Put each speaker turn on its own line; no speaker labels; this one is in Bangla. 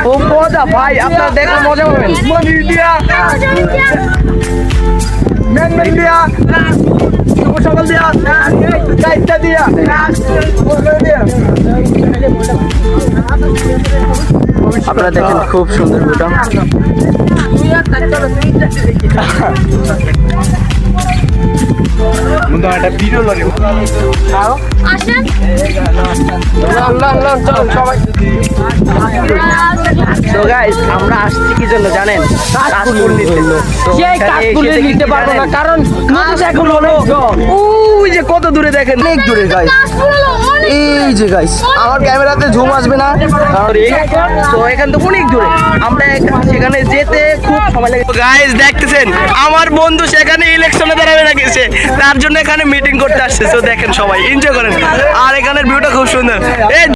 ও মজা ভাই, আপনারা দেখলে মজা পাবেন। সকাল দিয়া চারটা দিয়া আপনারা দেখেন খুব সুন্দর ভিউটা। একটা ভিডিও লাগে তো গাইস আমরা আসছি কি জন্য জানেন? কাশফুল নিতে পারবো না কারণ ওই যে কত দূরে দেখেন, অনেক দূরে গাইস। এই যে গাইস আমার ক্যামেরাতে জুম আসবে না, তো এখান থেকে অনেক দূরে আমরা সেখানে যেতে খুব সময় লাগে। গাইস দেখতেছেন আমার বন্ধু সেখানে ইলেকশনে দাঁড়াবে না গেছে, তার জন্য এখানে মিটিং করতে আসছে। তো দেখেন সবাই এনজয় করেন, আর এখানের ভিউটা খুব সুন্দর।